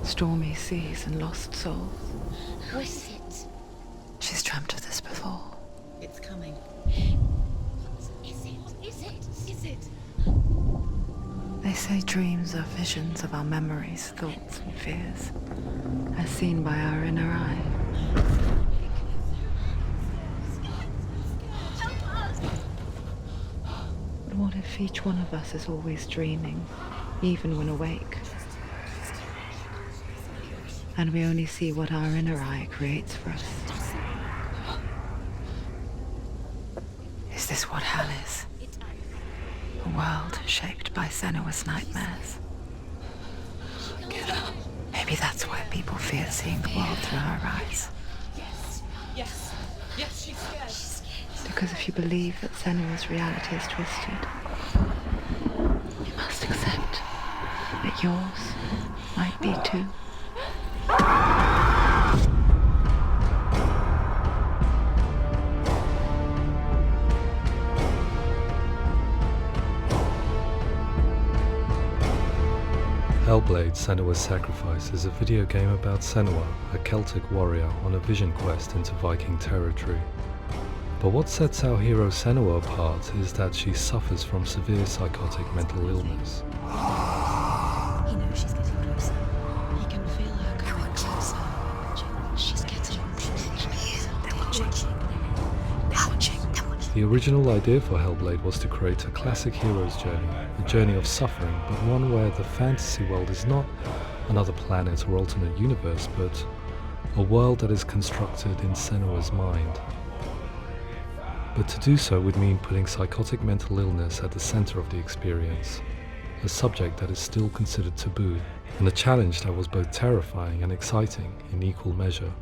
stormy seas and lost souls. What is it? She's dreamt of this before. It's coming. Is it? They say dreams are visions of our memories, thoughts and fears, as seen by our inner eye. But what if each one of us is always dreaming, even when awake? And we only see what our inner eye creates for us. Is this what hell is? A world shaped by Senua's nightmares. Maybe that's why people fear seeing the world through her eyes. Yes, she's scared. Because if you believe that Senua's reality is twisted, you must accept that yours might be too. Hellblade: Senua's Sacrifice is a video game about Senua, a Celtic warrior on a vision quest into Viking territory. But what sets our hero Senua apart is that she suffers from severe psychotic mental illness. He knows she's getting closer. He can feel her coming closer. She's getting closer. They're watching. The original idea for Hellblade was to create a classic hero's journey, a journey of suffering, but one where the fantasy world is not another planet or alternate universe, but a world that is constructed in Senua's mind. But to do so would mean putting psychotic mental illness at the center of the experience, a subject that is still considered taboo, and a challenge that was both terrifying and exciting in equal measure.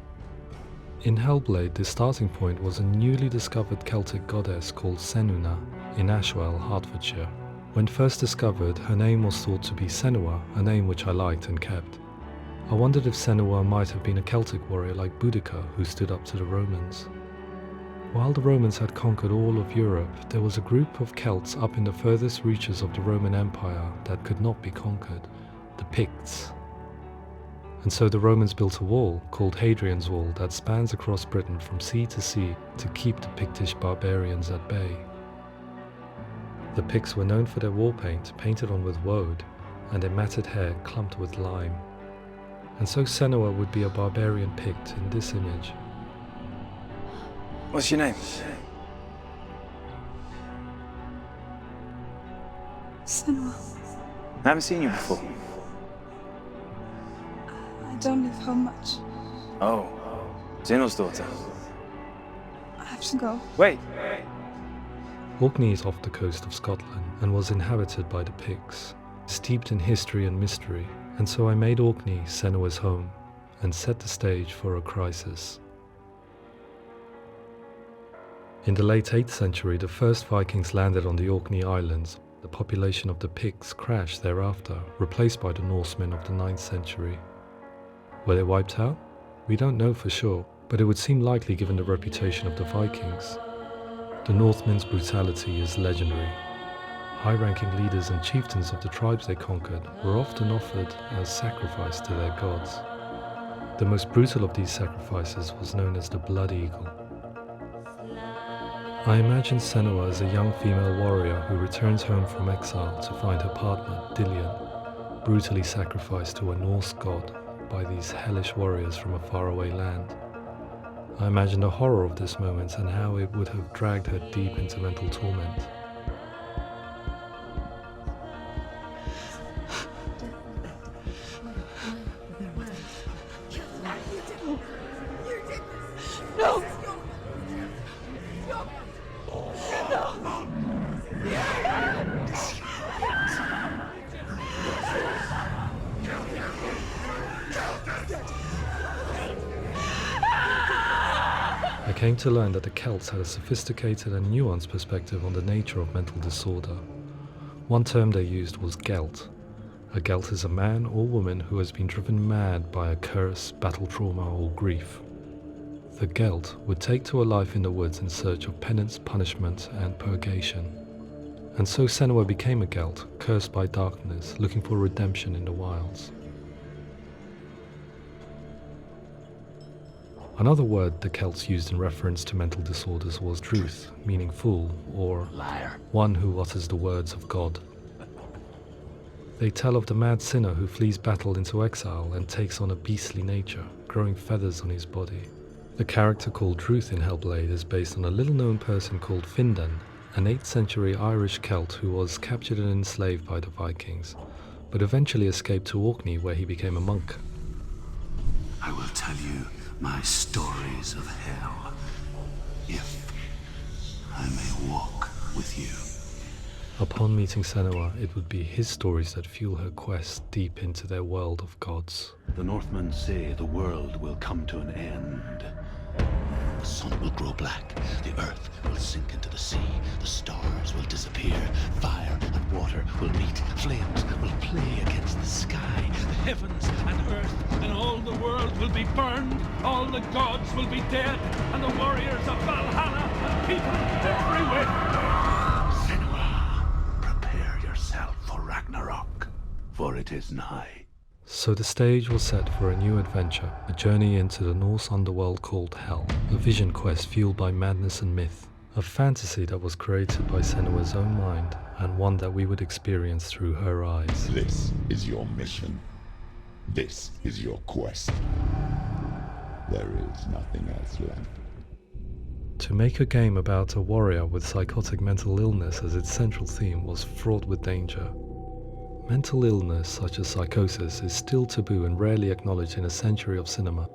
In Hellblade, the starting point was a newly discovered Celtic goddess called Senuna in Ashwell, Hertfordshire. When first discovered, her name was thought to be Senua, a name which I liked and kept. I wondered if Senua might have been a Celtic warrior like Boudica who stood up to the Romans. While the Romans had conquered all of Europe, there was a group of Celts up in the furthest reaches of the Roman Empire that could not be conquered, the Picts. And so the Romans built a wall, called Hadrian's Wall, that spans across Britain from sea to sea to keep the Pictish barbarians at bay. The Picts were known for their war paint, painted on with woad, and their matted hair clumped with lime. And so Senua would be a barbarian Pict in this image. What's your name? Senua. I haven't seen you before. I don't live home much. Oh, Zeno's daughter. I have to go. Wait. Orkney is off the coast of Scotland and was inhabited by the Picts, steeped in history and mystery, and so I made Orkney Senua's home and set the stage for a crisis. In the late 8th century, the first Vikings landed on the Orkney Islands. The population of the Picts crashed thereafter, replaced by the Norsemen of the 9th century. Were they wiped out? We don't know for sure, but it would seem likely given the reputation of the Vikings. The Northmen's brutality is legendary. High-ranking leaders and chieftains of the tribes they conquered were often offered as sacrifice to their gods. The most brutal of these sacrifices was known as the Blood Eagle. I imagine Senua as a young female warrior who returns home from exile to find her partner, Dillion, brutally sacrificed to a Norse god by these hellish warriors from a faraway land. I imagine the horror of this moment and how it would have dragged her deep into mental torment. No! I came to learn that the Celts had a sophisticated and nuanced perspective on the nature of mental disorder. One term they used was Gelt. A Gelt is a man or woman who has been driven mad by a curse, battle trauma, or grief. The Gelt would take to a life in the woods in search of penance, punishment, and purgation. And so Senua became a Gelt, cursed by darkness, looking for redemption in the wilds. Another word the Celts used in reference to mental disorders was druth, meaning fool, or Liar. one who utters the words of God. They tell of the mad sinner who flees battle into exile and takes on a beastly nature, growing feathers on his body. The character called Druth in Hellblade is based on a little-known person called Findan, an 8th century Irish Celt who was captured and enslaved by the Vikings, but eventually escaped to Orkney where he became a monk. I will tell you my stories of hell, if I may walk with you. Upon meeting Senua, it would be his stories that fuel her quest deep into their world of gods. The Northmen say the world will come to an end. The sun will grow black, the earth will sink into the sea, the stars will disappear, fire and water will meet, flames will play against the sky, the heavens and earth and all the world will be burned, all the gods will be dead, and the warriors of Valhalla and people everywhere. Senua, prepare yourself for Ragnarok, for it is nigh. So the stage was set for a new adventure, a journey into the Norse underworld called Hell, a vision quest fueled by madness and myth, a fantasy that was created by Senua's own mind, and one that we would experience through her eyes. This is your mission. This is your quest. There is nothing else left. To make a game about a warrior with psychotic mental illness as its central theme was fraught with danger. Mental illness such as psychosis is still taboo and rarely acknowledged in a century of cinema,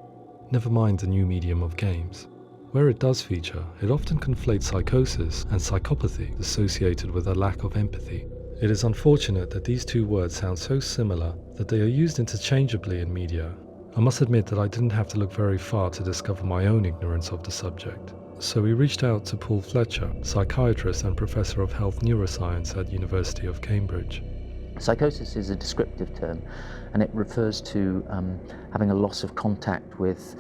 never mind the new medium of games. Where it does feature, it often conflates psychosis and psychopathy associated with a lack of empathy. It is unfortunate that these two words sound so similar that they are used interchangeably in media. I must admit that I didn't have to look very far to discover my own ignorance of the subject. So we reached out to Paul Fletcher, psychiatrist and professor of health neuroscience at University of Cambridge. Psychosis is a descriptive term, and it refers to having a loss of contact with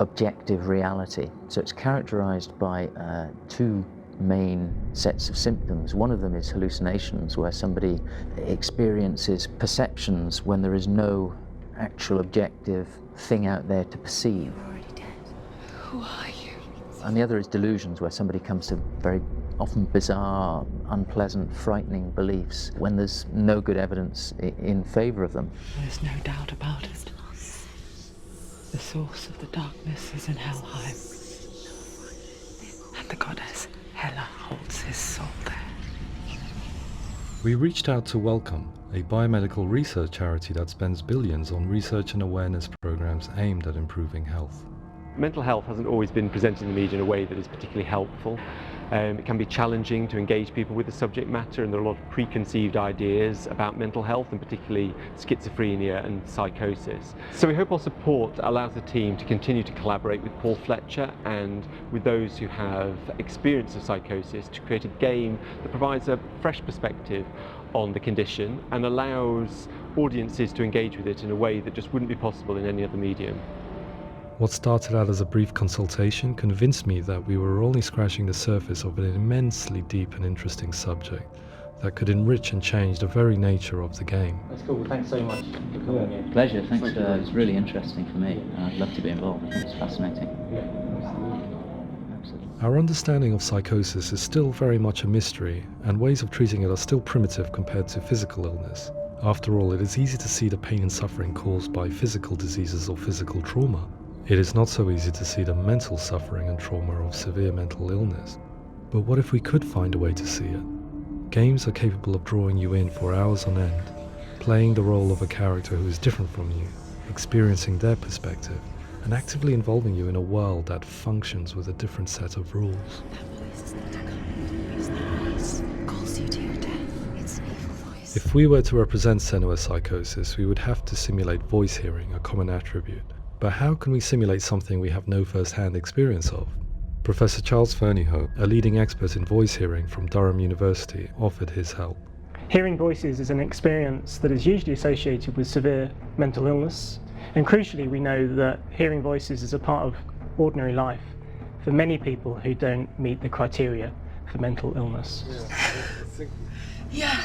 objective reality. So it's characterized by two main sets of symptoms. One of them is hallucinations, where somebody experiences perceptions when there is no actual objective thing out there to perceive. You're already dead. Who are you? And the other is delusions, where somebody comes to very often bizarre, unpleasant, frightening beliefs when there's no good evidence in favor of them. There's no doubt about it. The source of the darkness is in Helheim, and the goddess Hela holds his soul there. We reached out to Welcome, a biomedical research charity that spends billions on research and awareness programs aimed at improving health. Mental health hasn't always been presented in the media in a way that is particularly helpful. It can be challenging to engage people with the subject matter, and there are a lot of preconceived ideas about mental health, and particularly schizophrenia and psychosis. So we hope our support allows the team to continue to collaborate with Paul Fletcher and with those who have experience of psychosis to create a game that provides a fresh perspective on the condition and allows audiences to engage with it in a way that just wouldn't be possible in any other medium. What started out as a brief consultation convinced me that we were only scratching the surface of an immensely deep and interesting subject that could enrich and change the very nature of the game. That's cool. Thanks so much for coming in. Pleasure. Thanks. It's really interesting for me, and I'd love to be involved. I think it's fascinating. Absolutely. Our understanding of psychosis is still very much a mystery, and ways of treating it are still primitive compared to physical illness. After all, it is easy to see the pain and suffering caused by physical diseases or physical trauma. It is not so easy to see the mental suffering and trauma of severe mental illness. But what if we could find a way to see it? Games are capable of drawing you in for hours on end, playing the role of a character who is different from you, experiencing their perspective, and actively involving you in a world that functions with a different set of rules. That voice is not a kind voice. That voice calls you to your death. It's an evil voice. If we were to represent Senua's psychosis, we would have to simulate voice hearing, a common attribute. But how can we simulate something we have no first-hand experience of? Professor Charles Fernyhough, a leading expert in voice hearing from Durham University, offered his help. Hearing voices is an experience that is usually associated with severe mental illness, and crucially we know that hearing voices is a part of ordinary life for many people who don't meet the criteria for mental illness. Yeah.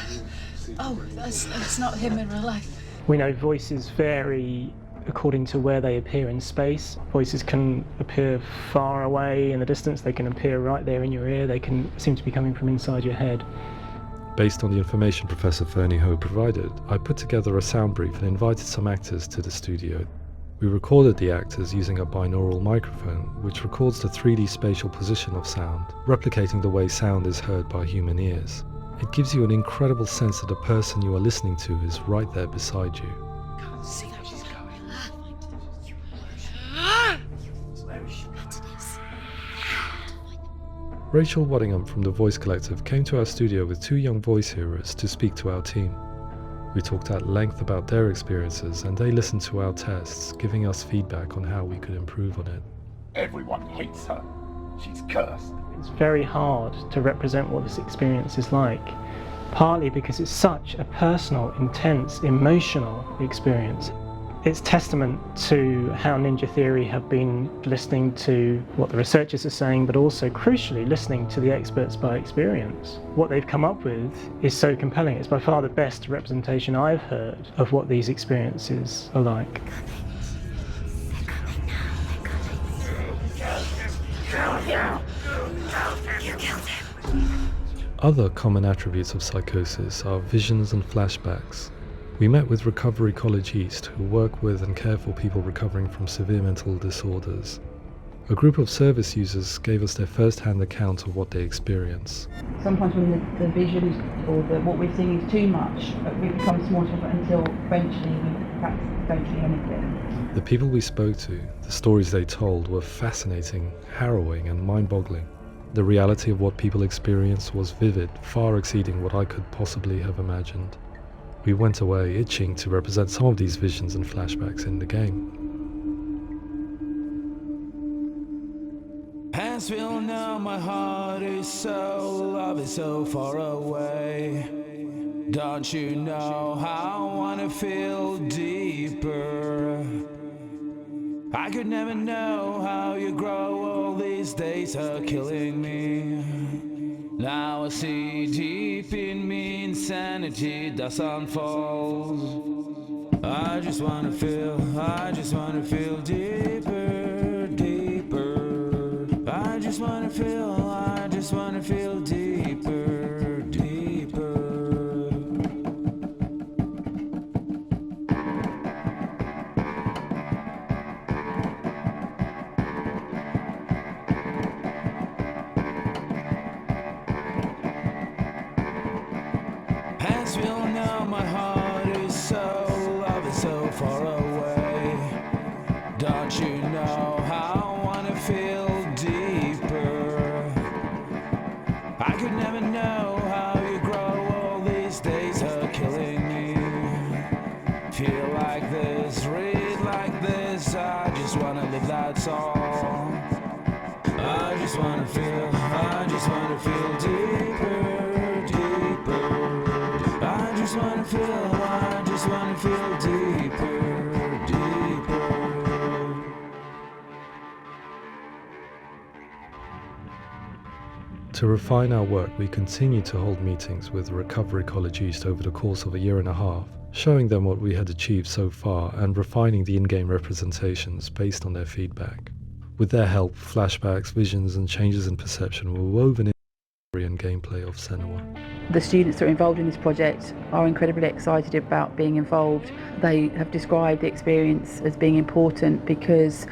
Oh, that's not him in real life. We know voices vary according to where they appear in space. Voices can appear far away in the distance, they can appear right there in your ear, they can seem to be coming from inside your head. Based on the information Professor Fernie Ho provided, I put together a sound brief and invited some actors to the studio. We recorded the actors using a binaural microphone, which records the 3D spatial position of sound, replicating the way sound is heard by human ears. It gives you an incredible sense that the person you are listening to is right there beside you. Can't see how she's going. Rachel Waddingham from the Voice Collective came to our studio with 2 young voice hearers to speak to our team. We talked at length about their experiences and they listened to our tests, giving us feedback on how we could improve on it. Everyone hates her. She's cursed. It's very hard to represent what this experience is like, partly because it's such a personal, intense, emotional experience. It's testament to how Ninja Theory have been listening to what the researchers are saying, but also, crucially, listening to the experts by experience. What they've come up with is so compelling. It's by far the best representation I've heard of what these experiences are like. Other common attributes of psychosis are visions and flashbacks. We met with Recovery College East, who work with and care for people recovering from severe mental disorders. A group of service users gave us their first-hand account of what they experience. Sometimes when the visions or what we're seeing is too much, we become small until eventually we perhaps don't see anything. The people we spoke to, the stories they told, were fascinating, harrowing and mind-boggling. The reality of what people experienced was vivid, far exceeding what I could possibly have imagined. We went away itching to represent some of these visions and flashbacks in the game. As we all know, my heart is so, love is so far away. Don't you know how I wanna feel deeper? I could never know how you grow, all these days are killing me. Now I see deep in me insanity does unfold. I just wanna feel deeper, deeper. I just wanna feel deeper, deeper. As we all know, my heart is so, love is so far away. Don't you know how I wanna feel deeper? I could never know how you grow, all these days are killing me. Feel like this, read like this, I just wanna live, that's all. I just wanna feel deeper, deeper. I just wanna feel deeper, deeper. To refine our work, we continue to hold meetings with Recovery College East over the course of a year and a half, showing them what we had achieved so far and refining the in-game representations based on their feedback. With their help, flashbacks, visions and changes in perception were woven in the story and gameplay of Senua. The students that are involved in this project are incredibly excited about being involved. They have described the experience as being important because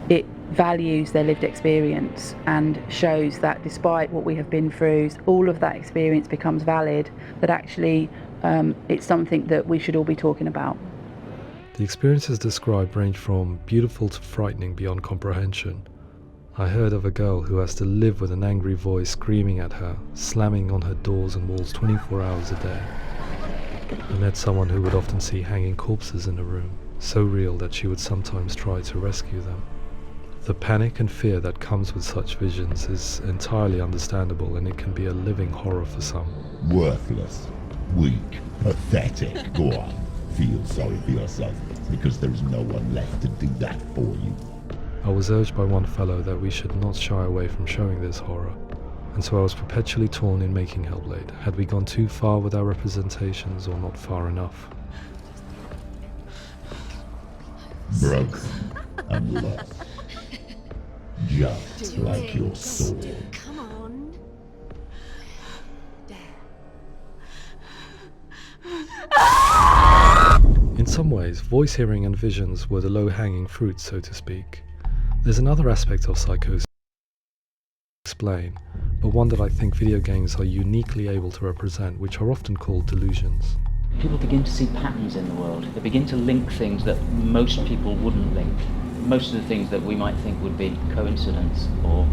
it values their lived experience and shows that despite what we have been through, all of that experience becomes valid, that actually it's something that we should all be talking about. The experiences described range from beautiful to frightening beyond comprehension. I heard of a girl who has to live with an angry voice screaming at her, slamming on her doors and walls 24 hours a day. I met someone who would often see hanging corpses in a room, so real that she would sometimes try to rescue them. The panic and fear that comes with such visions is entirely understandable, and it can be a living horror for some. Worthless, weak, pathetic. Go on, feel sorry for yourself, because there is no one left to do that for you. I was urged by one fellow that we should not shy away from showing this horror, and so I was perpetually torn in making Hellblade. Had we gone too far with our representations or not far enough? broken and lost. Just like your soul. Come on. In some ways, voice hearing and visions were the low-hanging fruit, so to speak. There's another aspect of psychosis to explain, but one that I think video games are uniquely able to represent, which are often called delusions. People begin to see patterns in the world. They begin to link things that most people wouldn't link. Most of the things that we might think would be coincidence or,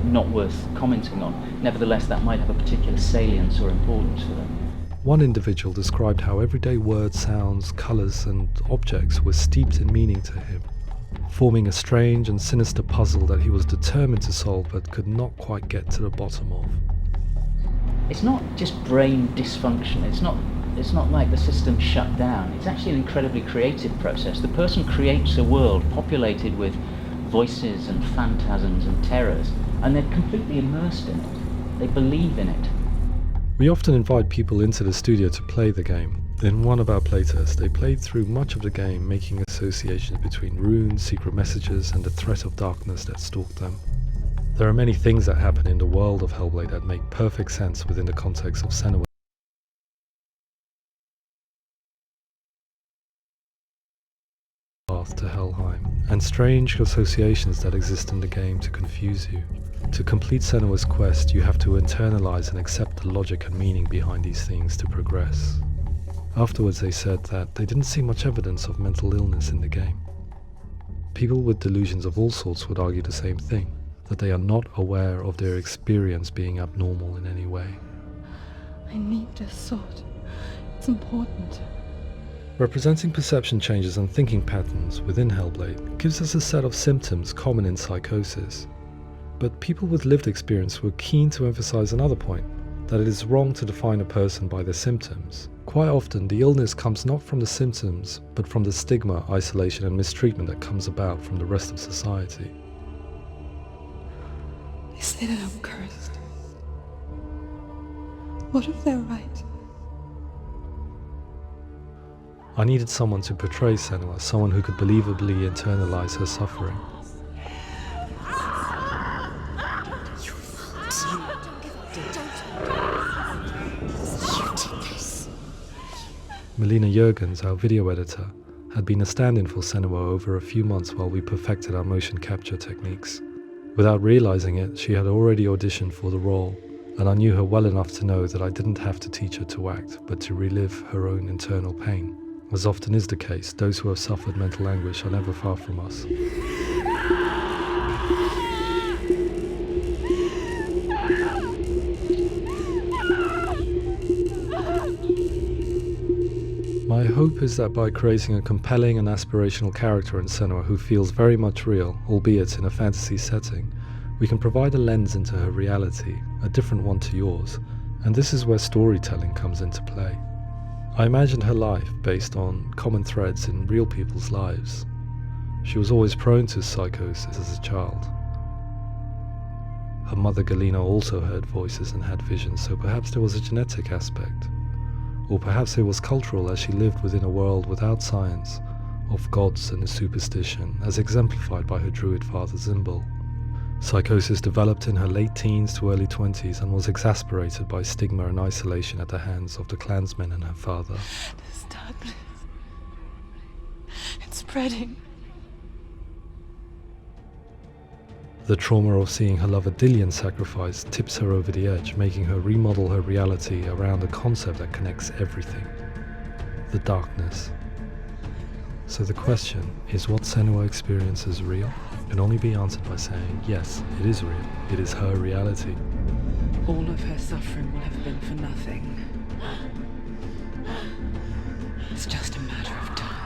not worth commenting on. Nevertheless, that might have a particular salience or importance for them. One individual described how everyday words, sounds, colours and objects were steeped in meaning to him, forming a strange and sinister puzzle that he was determined to solve but could not quite get to the bottom of. It's not just brain dysfunction. It's not like the system shut down. It's actually an incredibly creative process. The person creates a world populated with voices and phantasms and terrors, and they're completely immersed in it. They believe in it. We often invite people into the studio to play the game. In one of our playtests, they played through much of the game, making associations between runes, secret messages, and the threat of darkness that stalked them. There are many things that happen in the world of Hellblade that make perfect sense within the context of Senua's path to Helheim, and strange associations that exist in the game to confuse you. To complete Senua's quest, you have to internalize and accept the logic and meaning behind these things to progress. Afterwards, they said that they didn't see much evidence of mental illness in the game. People with delusions of all sorts would argue the same thing, that they are not aware of their experience being abnormal in any way. I need this sword. It's important. Representing perception changes and thinking patterns within Hellblade gives us a set of symptoms common in psychosis. But people with lived experience were keen to emphasize another point, that it is wrong to define a person by their symptoms. Quite often, the illness comes not from the symptoms, but from the stigma, isolation and mistreatment that comes about from the rest of society. They say that I'm cursed. What if they're right? I needed someone to portray Senua, someone who could believably internalize her suffering. Melina Jurgens, our video editor, had been a stand-in for Senua over a few months while we perfected our motion capture techniques. Without realizing it, she had already auditioned for the role, and I knew her well enough to know that I didn't have to teach her to act, but to relive her own internal pain. As often is the case, those who have suffered mental anguish are never far from us. My hope is that by creating a compelling and aspirational character in Senua who feels very much real, albeit in a fantasy setting, we can provide a lens into her reality, a different one to yours, and this is where storytelling comes into play. I imagined her life based on common threads in real people's lives. She was always prone to psychosis as a child. Her mother Galina also heard voices and had visions, so perhaps there was a genetic aspect. Or perhaps it was cultural, as she lived within a world without science, of gods and a superstition, as exemplified by her druid father Zimbal. Psychosis developed in her late teens to early 20s and was exacerbated by stigma and isolation at the hands of the clansmen and her father. This darkness. It's spreading. The trauma of seeing her lover Dillian sacrificed tips her over the edge, making her remodel her reality around a concept that connects everything: the darkness. So the question, is what Senua experiences real? Can only be answered by saying, yes, it is real. It is her reality. All of her suffering will have been for nothing. It's just a matter of time.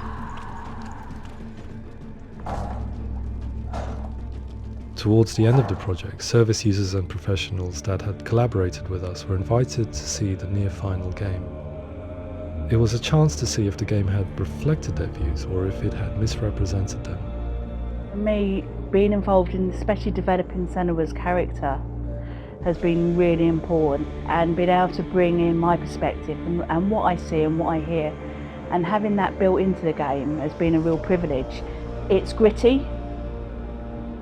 Towards the end of the project, service users and professionals that had collaborated with us were invited to see the near-final game. It was a chance to see if the game had reflected their views or if it had misrepresented them. For me, being involved in especially developing Senua's character has been really important, and being able to bring in my perspective and what I see and what I hear and having that built into the game has been a real privilege. It's gritty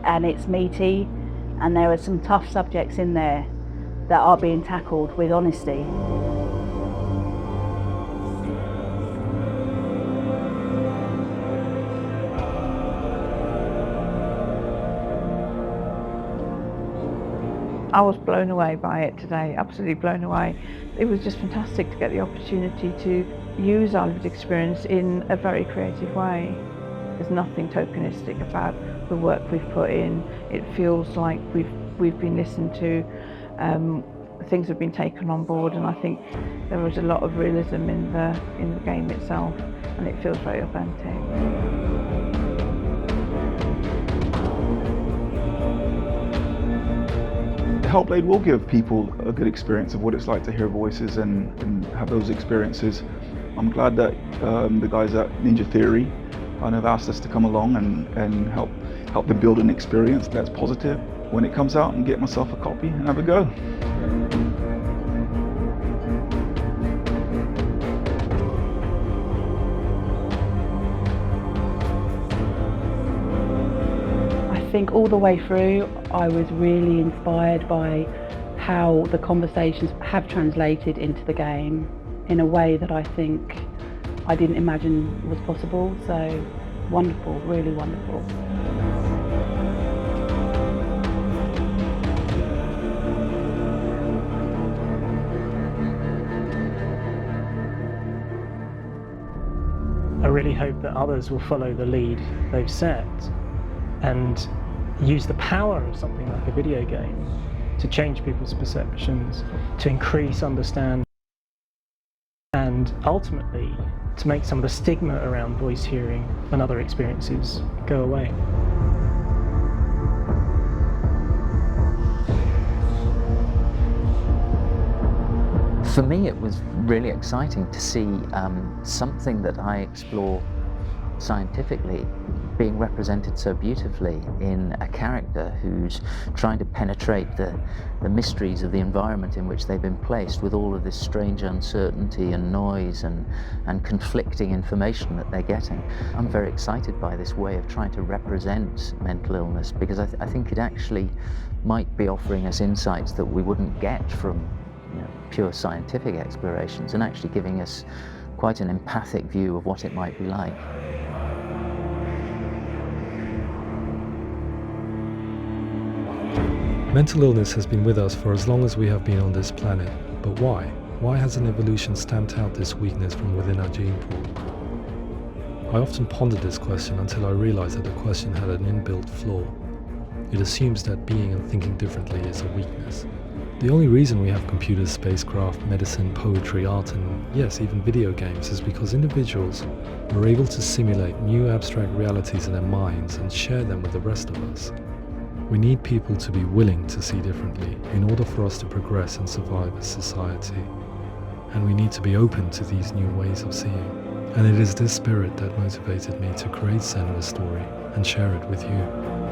and it's meaty, and there are some tough subjects in there that are being tackled with honesty. I was blown away by it today, absolutely blown away. It was just fantastic to get the opportunity to use our lived experience in a very creative way. There's nothing tokenistic about the work we've put in. It feels like we've been listened to, things have been taken on board, and I think there was a lot of realism in the game itself, and it feels very authentic. Hellblade will give people a good experience of what it's like to hear voices and have those experiences. I'm glad that the guys at Ninja Theory kind of asked us to come along and help them build an experience that's positive when it comes out, and get myself a copy and have a go. I think all the way through I was really inspired by how the conversations have translated into the game in a way that I think I didn't imagine was possible. So wonderful, really wonderful. I really hope that others will follow the lead they've set and use the power of something like a video game to change people's perceptions, to increase understanding, and ultimately to make some of the stigma around voice hearing and other experiences go away. For me, it was really exciting to see something that I explore scientifically being represented so beautifully in a character who's trying to penetrate the mysteries of the environment in which they've been placed, with all of this strange uncertainty and noise and conflicting information that they're getting. I'm very excited by this way of trying to represent mental illness, because I think it actually might be offering us insights that we wouldn't get from pure scientific explorations, and actually giving us quite an empathic view of what it might be like. Mental illness has been with us for as long as we have been on this planet, but why? Why hasn't evolution stamped out this weakness from within our gene pool? I often pondered this question until I realized that the question had an inbuilt flaw. It assumes that being and thinking differently is a weakness. The only reason we have computers, spacecraft, medicine, poetry, art, and yes, even video games is because individuals are able to simulate new abstract realities in their minds and share them with the rest of us. We need people to be willing to see differently in order for us to progress and survive as society. And we need to be open to these new ways of seeing. And it is this spirit that motivated me to create Senua's story and share it with you.